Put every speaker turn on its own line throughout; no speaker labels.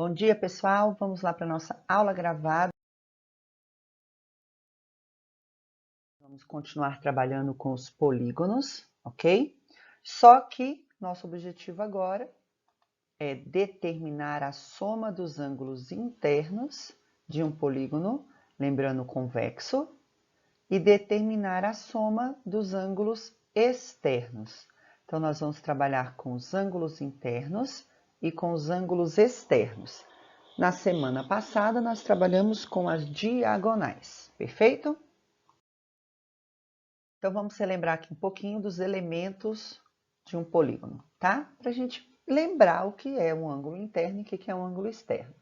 Bom dia, pessoal. Vamos lá para a nossa aula gravada. Vamos continuar trabalhando com os polígonos, ok? Só que nosso objetivo agora é determinar a soma dos ângulos internos de um polígono, lembrando convexo, e determinar a soma dos ângulos externos. Então, nós vamos trabalhar com os ângulos internos e com os ângulos externos. Na semana passada, nós trabalhamos com as diagonais, perfeito? Então, vamos relembrar aqui um pouquinho dos elementos de um polígono, tá? Para a gente lembrar o que é um ângulo interno e o que é um ângulo externo.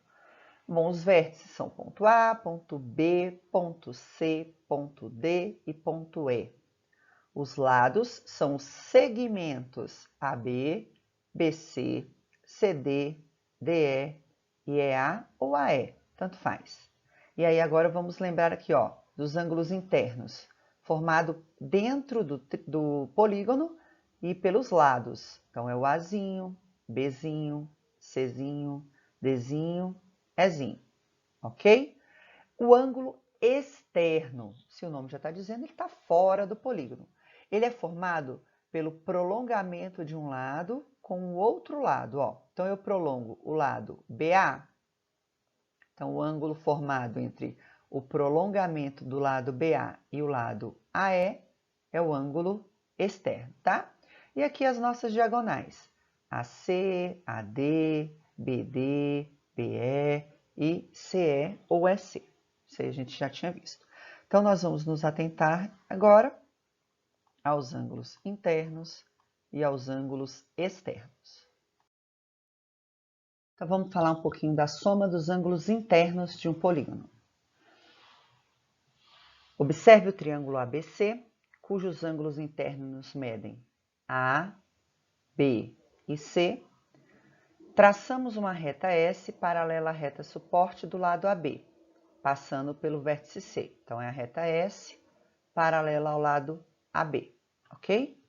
Bom, os vértices são ponto A, ponto B, ponto C, ponto D e ponto E. Os lados são os segmentos AB, BC, CD, DE e EA ou AE, tanto faz. E aí agora vamos lembrar aqui, ó, dos ângulos internos, formado dentro do polígono e pelos lados. Então, é o Azinho, Bzinho, Czinho, Dzinho, Ezinho, ok? O ângulo externo, se o nome já está dizendo, ele está fora do polígono. Ele é formado pelo prolongamento de um lado com o outro lado, ó. Então, eu prolongo o lado BA. Então, o ângulo formado entre o prolongamento do lado BA e o lado AE é o ângulo externo, tá? E aqui as nossas diagonais, AC, AD, BD, BE e CE ou EC. Isso aí a gente já tinha visto. Então, nós vamos nos atentar agora aos ângulos internos e aos ângulos externos. Então, vamos falar um pouquinho da soma dos ângulos internos de um polígono. Observe o triângulo ABC, cujos ângulos internos medem A, B e C. Traçamos uma reta S paralela à reta suporte do lado AB, passando pelo vértice C. Então, é a reta S paralela ao lado AB, ok?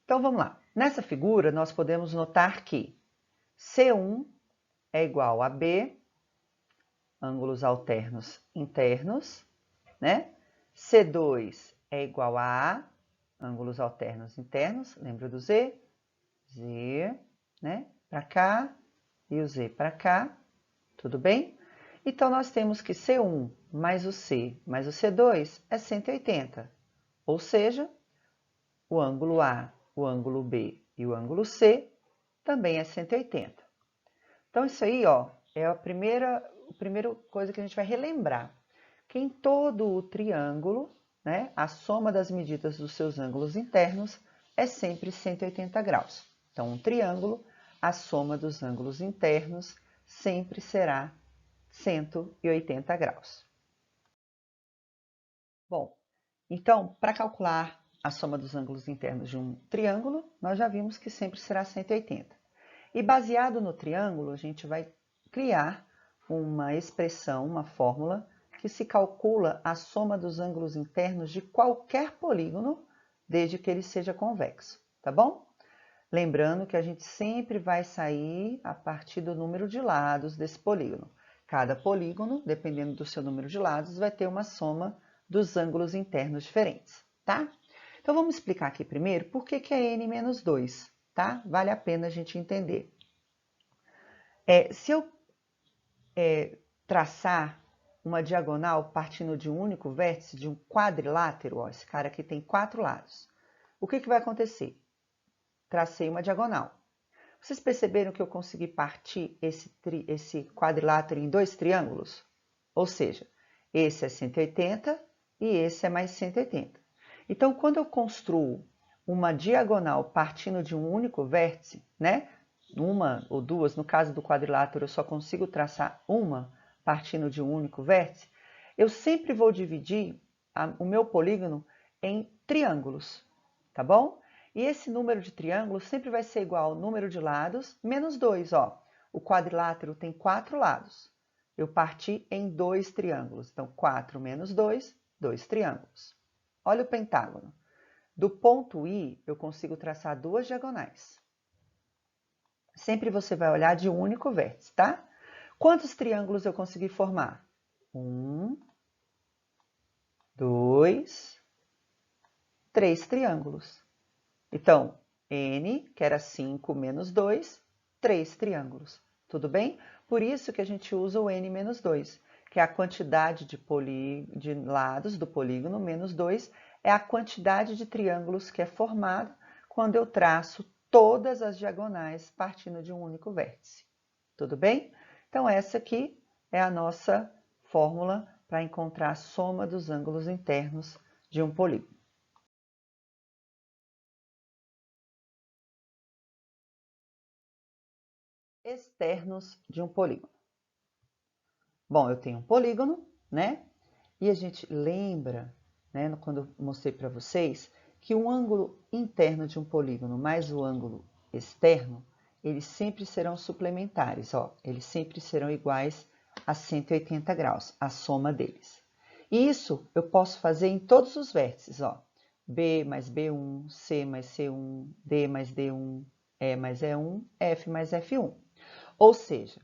Então, vamos lá. Nessa figura, nós podemos notar que C1 é igual a B, ângulos alternos internos, né? C2 é igual a A, ângulos alternos internos, lembra do Z? Z, né? Para cá e o Z para cá, tudo bem? Então, nós temos que C1 mais o C mais o C2 é 180, ou seja, o ângulo A, o ângulo B e o ângulo C também é 180. Então, isso aí, ó, é a primeira coisa que a gente vai relembrar. Que em todo o triângulo, né, a soma das medidas dos seus ângulos internos é sempre 180 graus. Então, um triângulo, a soma dos ângulos internos sempre será 180 graus. Bom, então, para calcular a soma dos ângulos internos de um triângulo, nós já vimos que sempre será 180. E baseado no triângulo, a gente vai criar uma expressão, uma fórmula, que se calcula a soma dos ângulos internos de qualquer polígono, desde que ele seja convexo, tá bom? Lembrando que a gente sempre vai sair a partir do número de lados desse polígono. Cada polígono, dependendo do seu número de lados, vai ter uma soma dos ângulos internos diferentes, tá? Então, vamos explicar aqui primeiro por que é n menos 2, tá? Vale a pena a gente entender. Se eu traçar uma diagonal partindo de um único vértice, de um quadrilátero, ó, esse cara aqui tem 4 lados. O que vai acontecer? Tracei uma diagonal. Vocês perceberam que eu consegui partir esse quadrilátero em 2 triângulos? Ou seja, esse é 180 e esse é mais 180. Então, quando eu construo uma diagonal partindo de um único vértice, né? Uma ou duas, no caso do quadrilátero eu só consigo traçar uma partindo de um único vértice, eu sempre vou dividir o meu polígono em triângulos, tá bom? E esse número de triângulos sempre vai ser igual ao número de lados menos 2, ó. O quadrilátero tem 4 lados. Eu parti em 2 triângulos. Então, 4 menos 2, 2 triângulos. Olha o pentágono. Do ponto I, eu consigo traçar 2 diagonais. Sempre você vai olhar de um único vértice, tá? Quantos triângulos eu consegui formar? 1, 2, 3 triângulos. Então, N, que era 5 menos 2, 3 triângulos. Tudo bem? Por isso que a gente usa o N menos 2, que é a quantidade de lados do polígono, menos 2 é a quantidade de triângulos que é formada quando eu traço todas as diagonais partindo de um único vértice. Tudo bem? Então, essa aqui é a nossa fórmula para encontrar a soma dos ângulos internos de um polígono. Externos de um polígono. Bom, eu tenho um polígono, né? E a gente lembra, né, quando eu mostrei para vocês, que o ângulo interno de um polígono mais o ângulo externo, eles sempre serão suplementares, ó. Eles sempre serão iguais a 180 graus, a soma deles. E isso eu posso fazer em todos os vértices, ó. B mais B1, C mais C1, D mais D1, E mais E1, F mais F1. Ou seja,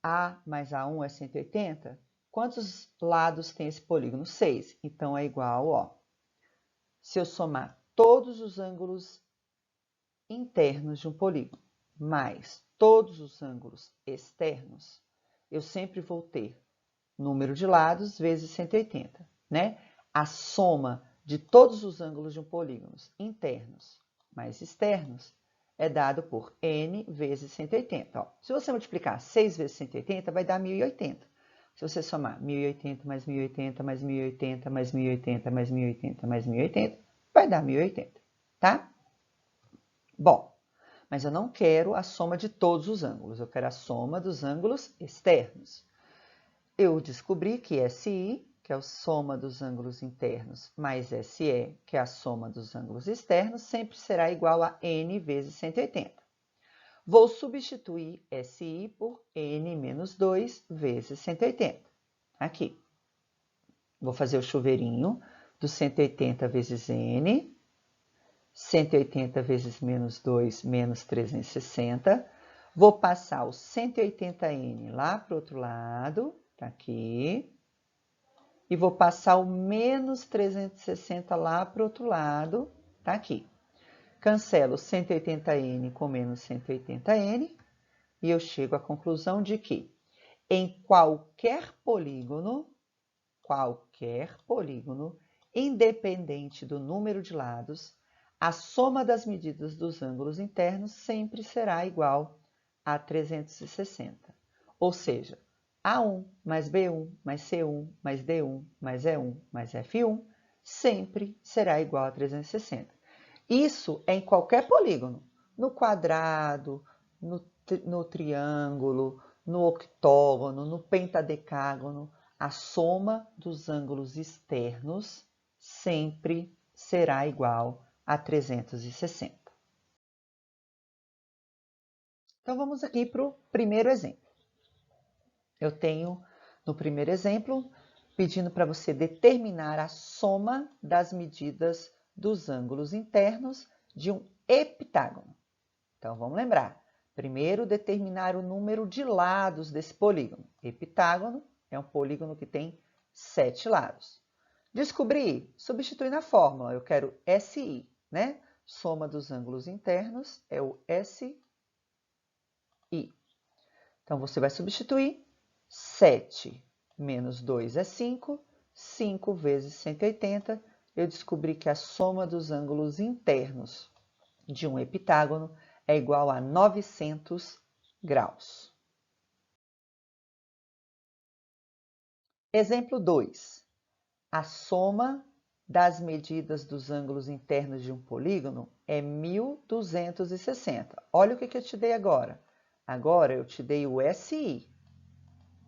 A mais A1 é 180. Quantos lados tem esse polígono? 6. Então, é igual, ó. Se eu somar todos os ângulos internos de um polígono, mais todos os ângulos externos, eu sempre vou ter número de lados vezes 180, né? A soma de todos os ângulos de um polígono internos mais externos é dado por n vezes 180. Ó, se você multiplicar 6 vezes 180, vai dar 1080. Se você somar 1080 mais 1080 mais 1080 mais 1080 mais 1080 mais 1080, vai dar 1080, tá? Bom, mas eu não quero a soma de todos os ângulos, eu quero a soma dos ângulos externos. Eu descobri que SI, que é a soma dos ângulos internos, mais SE, que é a soma dos ângulos externos, sempre será igual a n vezes 180. Vou substituir SI por n menos 2 vezes 180. Aqui. Vou fazer o chuveirinho do 180 vezes n, 180 vezes menos 2, menos 360. Vou passar o 180n lá para o outro lado, tá aqui. E vou passar o menos 360 lá para o outro lado, tá aqui. Cancelo 180n com menos 180n e eu chego à conclusão de que em qualquer polígono, independente do número de lados, a soma das medidas dos ângulos internos sempre será igual a 360. Ou seja, A1 mais B1 mais C1 mais D1 mais E1 mais F1 sempre será igual a 360. Isso é em qualquer polígono, no quadrado, no triângulo, no octógono, no pentadecágono, a soma dos ângulos externos sempre será igual a 360. Então, vamos aqui para o primeiro exemplo. Eu tenho, no primeiro exemplo, pedindo para você determinar a soma das medidas dos ângulos internos de um heptágono. Então, vamos lembrar. Primeiro, determinar o número de lados desse polígono. Heptágono é um polígono que tem 7 lados. Descobrir, substituir na fórmula. Eu quero SI, né? Soma dos ângulos internos é o SI. Então, você vai substituir. 7 menos 2 é 5. 5 vezes 180. Eu descobri que a soma dos ângulos internos de um heptágono é igual a 900 graus. Exemplo 2. A soma das medidas dos ângulos internos de um polígono é 1260. Olha o que eu te dei agora. Agora eu te dei o SI.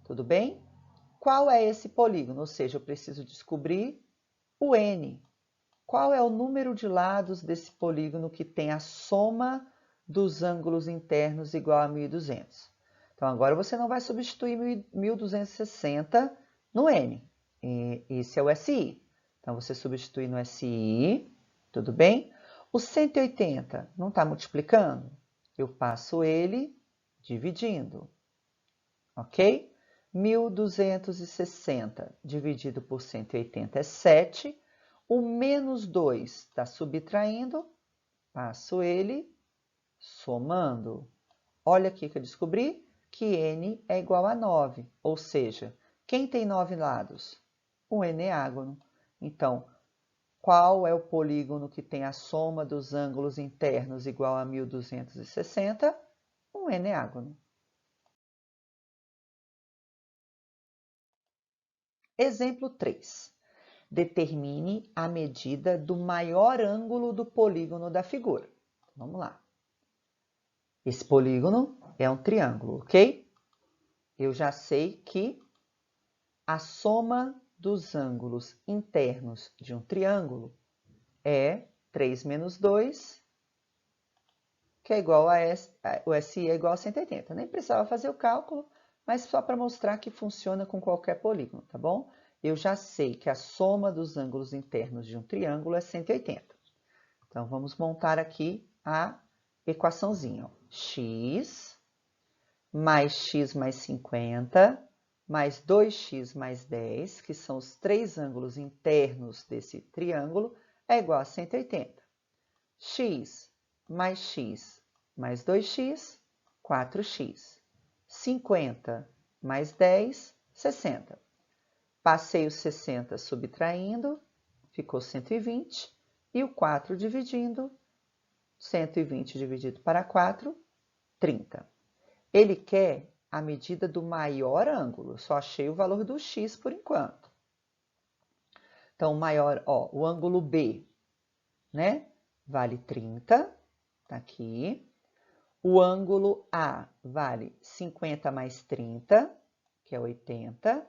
Tudo bem? Qual é esse polígono? Ou seja, eu preciso descobrir o N. Qual é o número de lados desse polígono que tem a soma dos ângulos internos igual a 1200? Então, agora você não vai substituir 1260 no N. Esse é o SI. Então, você substitui no SI, tudo bem? O 180 não está multiplicando? eu passo ele dividindo, ok? 1.260 dividido por 180 é 7. O menos 2 está subtraindo, passo ele somando. Olha aqui que eu descobri que n é igual a 9, ou seja, quem tem 9 lados? O eneágono. Então, qual é o polígono que tem a soma dos ângulos internos igual a 1.260? Um eneágono. Exemplo 3. Determine a medida do maior ângulo do polígono da figura. Vamos lá. Esse polígono é um triângulo, ok? Eu já sei que a soma dos ângulos internos de um triângulo é 3 menos 2, que é igual a o SI é igual a 180. Nem precisava fazer o cálculo, mas só para mostrar que funciona com qualquer polígono, tá bom? Eu já sei que a soma dos ângulos internos de um triângulo é 180. Então, vamos montar aqui a equaçãozinha. Ó. X mais x mais 50 mais 2x mais 10, que são os três ângulos internos desse triângulo, é igual a 180. X mais 2x, 4x. 50 mais 10, 60. Passei o 60 subtraindo, ficou 120. E o 4 dividindo, 120 dividido para 4, 30. Ele quer a medida do maior ângulo, eu só achei o valor do x por enquanto. Então, o maior, ó, o ângulo B, né? Vale 30, tá aqui. O ângulo A vale 50 mais 30, que é 80.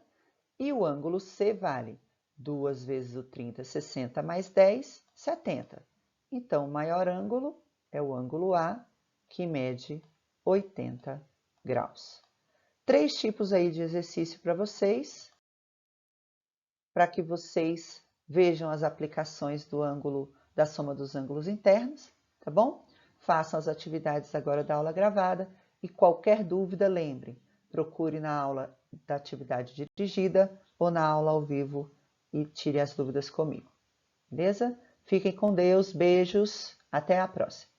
E o ângulo C vale 2 vezes o 30, 60 mais 10, 70. Então, o maior ângulo é o ângulo A, que mede 80 graus. 3 tipos aí de exercício para vocês, para que vocês vejam as aplicações do ângulo, da soma dos ângulos internos, tá bom? Façam as atividades agora da aula gravada e qualquer dúvida, lembre, procure na aula da atividade dirigida ou na aula ao vivo e tire as dúvidas comigo, beleza? Fiquem com Deus, beijos, até a próxima.